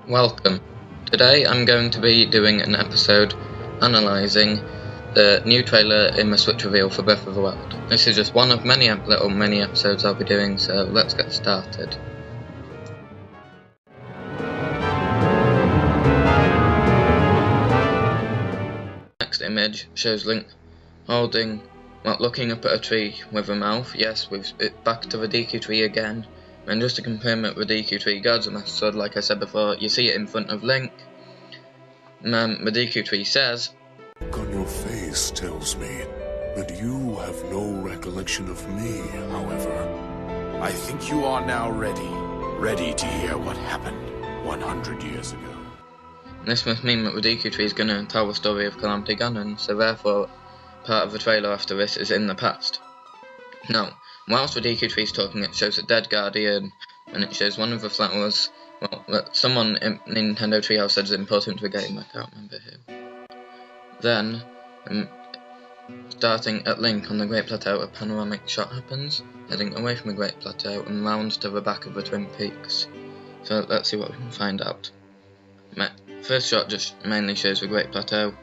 Welcome. Today I'm going to be doing an episode analysing the new trailer in the Switch reveal for Breath of the Wild. This is just one of many little mini episodes I'll be doing, so let's get started. Next image shows Link looking up at a tree with a mouth. Yes, we've back to the Deku tree again. And just to confirm that the Deku tree guards a Master Sword, like I said before, you see it in front of Link. The Deku tree says, "The look on your face tells me that you have no recollection of me, however. I think you are now ready to hear what happened 100 years ago." This must mean that the Deku tree is going to tell the story of Calamity Ganon, so therefore part of the trailer after this is in the past. Now, whilst the Deku tree is talking, it shows a dead guardian, and it shows one of the flowers, that someone in Nintendo Treehouse said is important to the game, I can't remember who. Then, starting at Link on the Great Plateau, a panoramic shot happens, heading away from the Great Plateau and round to the back of the Twin Peaks. So let's see what we can find out. First shot just mainly shows the Great Plateau,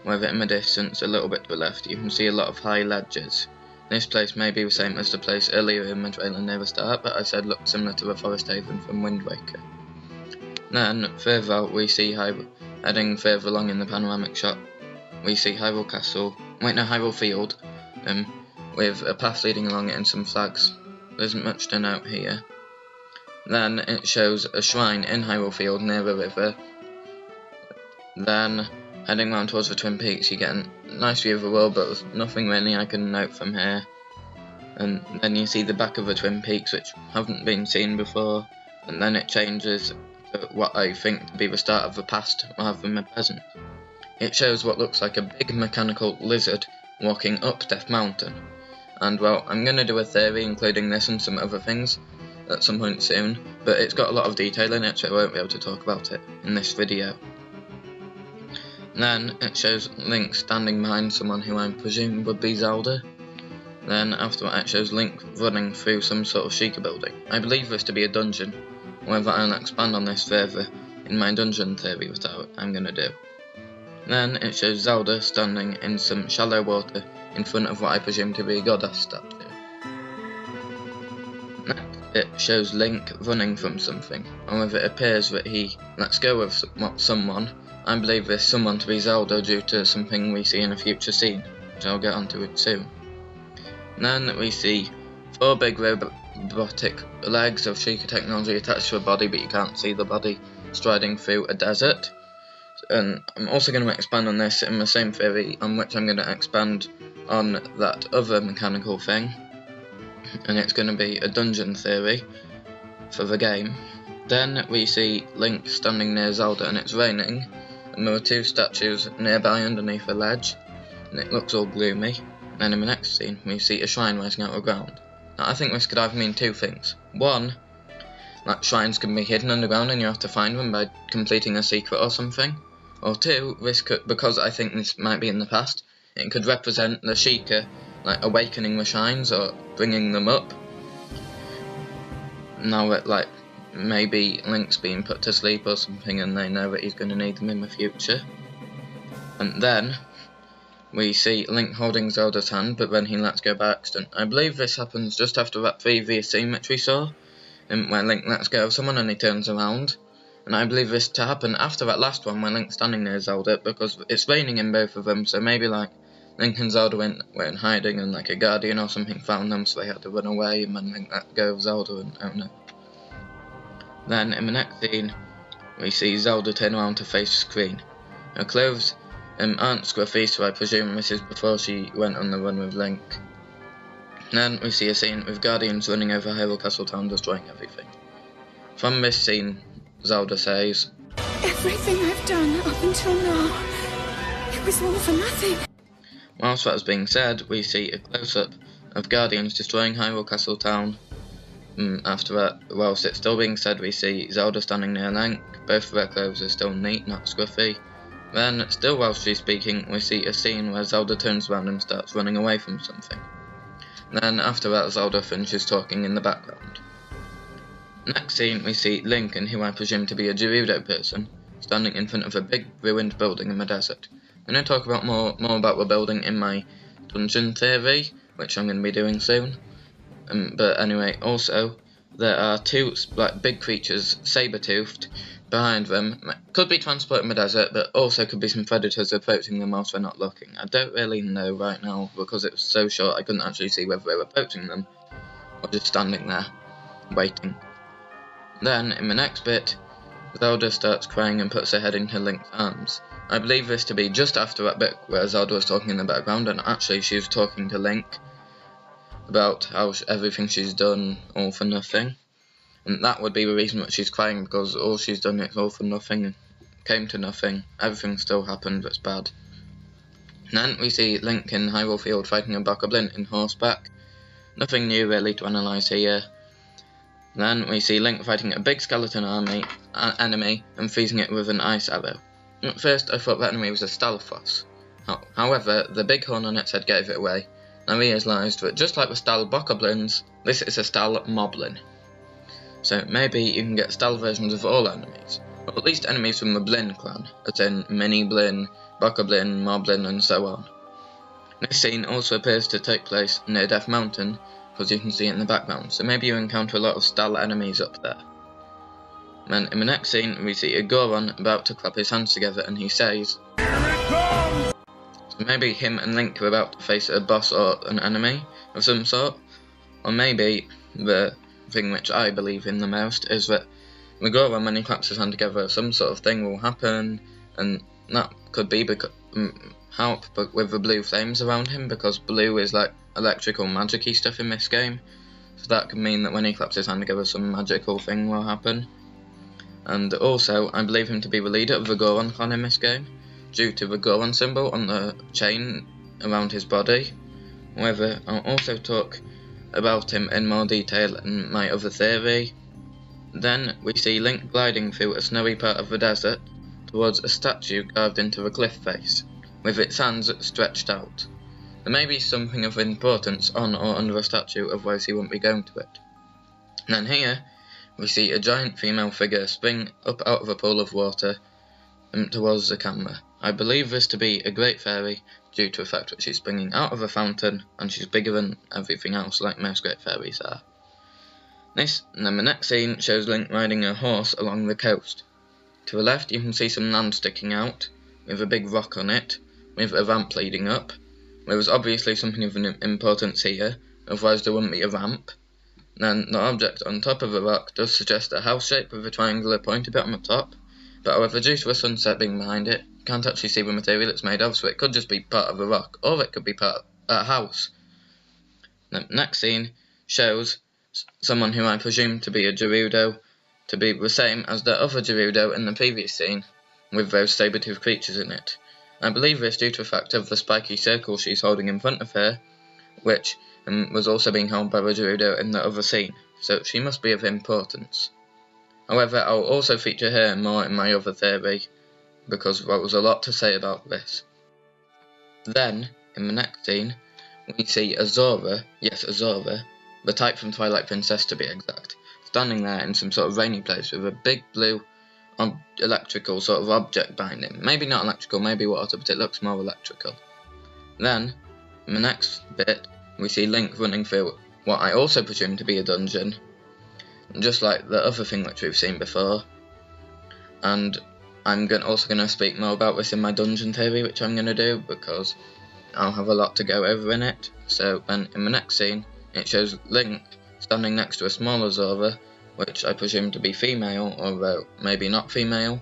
with it in the distance, a little bit to the left, you can see a lot of high ledges. This place may be the same as the place earlier in the trailer near the start, but I said looked similar to the Forest Haven from Wind Waker. Then, further out, we see heading further along in the panoramic shot, we see Hyrule Field, with a path leading along it and some flags. There isn't much to note here. Then it shows a shrine in Hyrule Field near the river. Then, heading round towards the Twin Peaks, you get a nice view of the world, but there's nothing really I can note from here. And then you see the back of the Twin Peaks, which haven't been seen before, and then it changes to what I think to be the start of the past rather than the present. It shows what looks like a big mechanical lizard walking up Death Mountain. And well, I'm going to do a theory including this and some other things at some point soon, but it's got a lot of detail in it, so I won't be able to talk about it in this video. Then it shows Link standing behind someone who I presume would be Zelda. Then after that it shows Link running through some sort of Sheikah building. I believe this to be a dungeon, however I'll expand on this further in my dungeon theory that I'm going to do. Then it shows Zelda standing in some shallow water in front of what I presume to be a goddess statue. Next it shows Link running from something, however it appears that he lets go of someone. I believe this someone to be Zelda due to something we see in a future scene, which I'll get onto it soon. Then we see 4 big robotic legs of Sheikah technology attached to a body, but you can't see the body, striding through a desert. And I'm also going to expand on this in the same theory, on which I'm going to expand on that other mechanical thing, and it's going to be a dungeon theory for the game. Then we see Link standing near Zelda and it's raining, and there are 2 statues nearby underneath a ledge, and it looks all gloomy. And then in the next scene we see a shrine rising out of the ground. Now I think this could either mean 2 things. One, that shrines can be hidden underground and you have to find them by completing a secret or something. Or 2, this could, because I think this might be in the past, it could represent the Sheikah awakening the shrines or bringing them up. Now that maybe Link's being put to sleep or something and they know that he's going to need them in the future. And then we see Link holding Zelda's hand, but then he lets go by accident. I believe this happens just after that previous scene which we saw, where Link lets go of someone and he turns around. And I believe this to happen after that last one where Link's standing near Zelda, because it's raining in both of them, so maybe Link and Zelda were in hiding and a guardian or something found them, so they had to run away, and then Link let go of Zelda, and I don't know. Then in the next scene we see Zelda turn around to face the screen. Her clothes aren't scruffy, so I presume this is before she went on the run with Link. Then we see a scene with guardians running over Hyrule Castle Town, destroying everything. From this scene, Zelda says, "Everything I've done up until now, it was all for nothing." Whilst that is being said, we see a close-up of guardians destroying Hyrule Castle Town. After that, whilst it's still being said, we see Zelda standing near Link. Both of their clothes are still neat, not scruffy. Then, still whilst she's speaking, we see a scene where Zelda turns around and starts running away from something. Then, after that, Zelda finishes talking in the background. Next scene we see Link and who I presume to be a Gerudo person standing in front of a big ruined building in the desert. I'm going to talk about more about the building in my dungeon theory, which I'm going to be doing soon. But anyway, also there are two big creatures, saber-toothed, behind them. Could be transport in the desert, but also could be some predators approaching them whilst we're not looking. I don't really know right now because it was so short I couldn't actually see whether they were approaching them or just standing there waiting. Then in the next bit, Zelda starts crying and puts her head into Link's arms. I believe this to be just after that bit where Zelda was talking in the background, and actually she was talking to Link about how everything she's done all for nothing. And that would be the reason that she's crying, because all she's done is all for nothing, came to nothing, everything still happened that's bad. And then we see Link in Hyrule Field fighting a bokoblin in horseback. Nothing new really to analyse here. Then we see Link fighting a big skeleton enemy and freezing it with an ice arrow. At first I thought that enemy was a Stalfos. However, the big horn on its head gave it away. I realised that just like the Stal bokoblins, this is a Stal moblin. So maybe you can get Stal versions of all enemies, or at least enemies from the Blin clan, as in Mini Blin, Bokoblin, Moblin and so on. This scene also appears to take place near Death Mountain, because you can see it in the background, so maybe you encounter a lot of Stal enemies up there. Then in the next scene we see a Goron about to clap his hands together and he says, "Here it comes!" So maybe him and Link are about to face a boss or an enemy of some sort, or maybe the thing which I believe in the most is that the Goron, when he claps his hand together, some sort of thing will happen, and that could be help but with the blue flames around him, because blue is like electrical magic-y stuff in this game, so that could mean that when he claps his hand together some magical thing will happen. And also I believe him to be the leader of the Goron clan in this game, due to the Goron symbol on the chain around his body. However, I'll also talk about him in more detail in my other theory. Then we see Link gliding through a snowy part of the desert towards a statue carved into the cliff face, with its hands stretched out. There may be something of importance on or under a statue, otherwise he wouldn't be going to it. And then here we see a giant female figure spring up out of a pool of water towards the camera. I believe this to be a great fairy due to the fact that she's springing out of a fountain and she's bigger than everything else like most great fairies are. And then the next scene shows Link riding a horse along the coast. To the left you can see some land sticking out with a big rock on it, with a ramp leading up. There was obviously something of an importance here, otherwise there wouldn't be a ramp. Then the object on top of the rock does suggest a house shape with a triangular pointy bit on the top, but however due to the sunset being behind it, you can't actually see the material it's made of, so it could just be part of a rock, or it could be part of a house. The next scene shows someone who I presume to be a Gerudo, to be the same as the other Gerudo in the previous scene, with those saber-toothed creatures in it. I believe this due to the fact of the spiky circle she's holding in front of her, which was also being held by the Gerudo in the other scene, so she must be of importance. However, I'll also feature her more in my other theory, because there was a lot to say about this. Then, in the next scene, we see Azora, yes Azora, the type from Twilight Princess to be exact, standing there in some sort of rainy place with a big blue electrical sort of object behind him. Maybe not electrical, maybe water, but it looks more electrical. Then, in the next bit, we see Link running through what I also presume to be a dungeon, just like the other thing which we've seen before. And I'm also going to speak more about this in my dungeon theory, which I'm going to do, because I'll have a lot to go over in it. So then, in the next scene, it shows Link standing next to a smaller Zora, which I presume to be female, although maybe not female.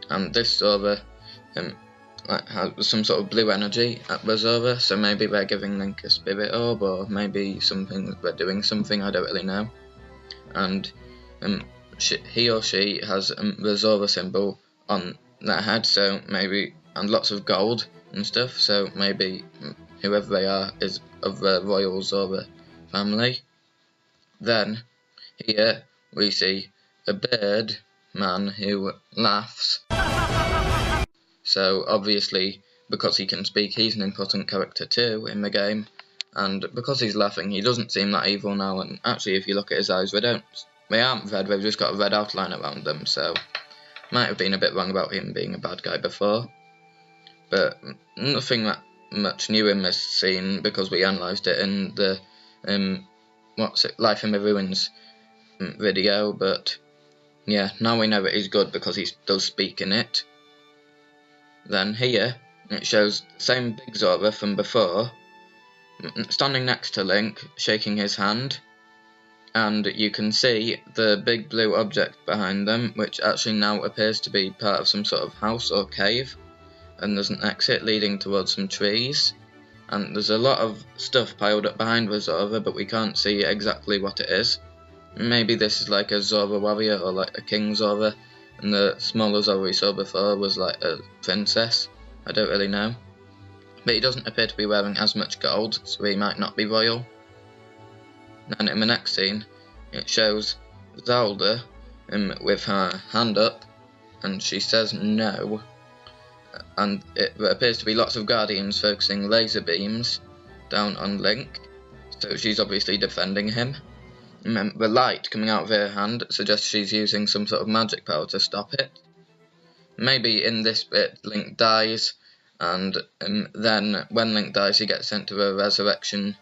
And this Zora has some sort of blue energy at the Zora, so maybe they're giving Link a spirit orb, or maybe they're doing something, I don't really know. And he or she has the Zora symbol on their head, so maybe, and lots of gold and stuff, so maybe whoever they are is of the royal Zora family. Then here we see a bird man who laughs, so obviously because he can speak he's an important character too in the game, and because he's laughing he doesn't seem that evil now, and actually if you look at his eyes they don't they aren't red, they've just got a red outline around them, so might have been a bit wrong about him being a bad guy before. But nothing that much new in this scene because we analysed it in the Life in the Ruins video, but yeah, now we know that he's good because he does speak in it. Then here, it shows the same big Zora from before, standing next to Link, shaking his hand, and you can see the big blue object behind them, which actually now appears to be part of some sort of house or cave, and there's an exit leading towards some trees, and there's a lot of stuff piled up behind the Zora, but we can't see exactly what it is. Maybe this is like a Zora warrior or like a King Zora, and the smaller Zora we saw before was like a princess. I don't really know. But he doesn't appear to be wearing as much gold, so he might not be royal. And in the next scene, it shows Zelda with her hand up, and she says no. And there appears to be lots of guardians focusing laser beams down on Link, so she's obviously defending him. The light coming out of her hand suggests she's using some sort of magic power to stop it. Maybe in this bit Link dies, and then when Link dies he gets sent to a resurrection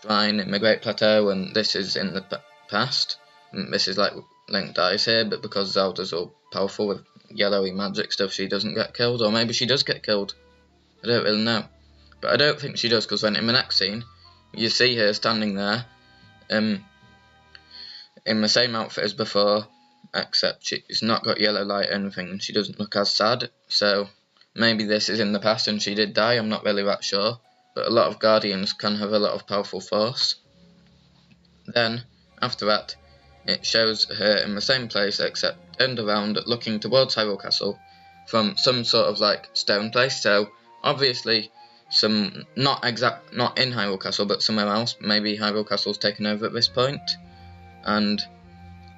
shrine in the Great Plateau, and this is in the past. This is like Link dies here, but because Zelda's all powerful with yellowy magic stuff, she doesn't get killed, or maybe she does get killed. I don't really know, but I don't think she does, because then in the next scene you see her standing there in the same outfit as before, except she's not got yellow light or anything, and she doesn't look as sad. So maybe this is in the past and she did die, I'm not really that sure. But a lot of guardians can have a lot of powerful force. Then, after that, it shows her in the same place except turned around looking towards Hyrule Castle from some sort of like stone place. So obviously not in Hyrule Castle but somewhere else. Maybe Hyrule Castle's taken over at this point. And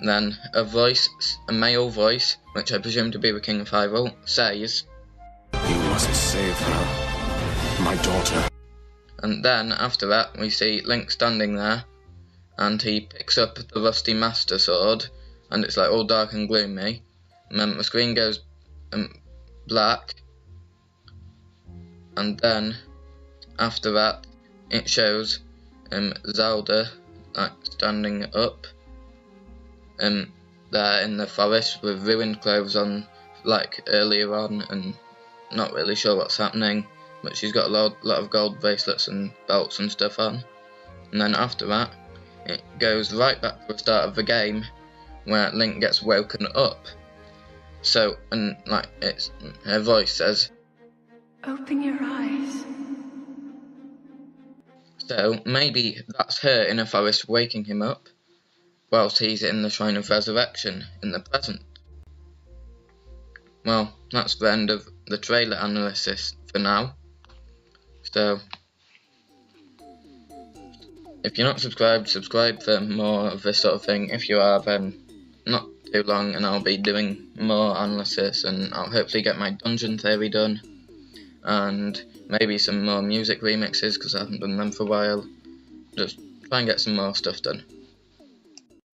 then a male voice, which I presume to be the King of Hyrule, says, "You must save her, my daughter." And then, after that, we see Link standing there, and he picks up the rusty Master Sword, and it's like all dark and gloomy, and then the screen goes black, and then, after that, it shows Zelda like standing up, there in the forest with ruined clothes on, like earlier on, and not really sure what's happening. But she's got a lot of gold bracelets and belts and stuff on. And then after that, it goes right back to the start of the game, where Link gets woken up. So, and like her voice says, Open your eyes. So maybe that's her in a forest waking him up, whilst he's in the Shrine of Resurrection in the present. Well, that's the end of the trailer analysis for now. So, if you're not subscribed, subscribe for more of this sort of thing. If you are, then not too long and I'll be doing more analysis, and I'll hopefully get my dungeon theory done, and maybe some more music remixes because I haven't done them for a while. Just try and get some more stuff done.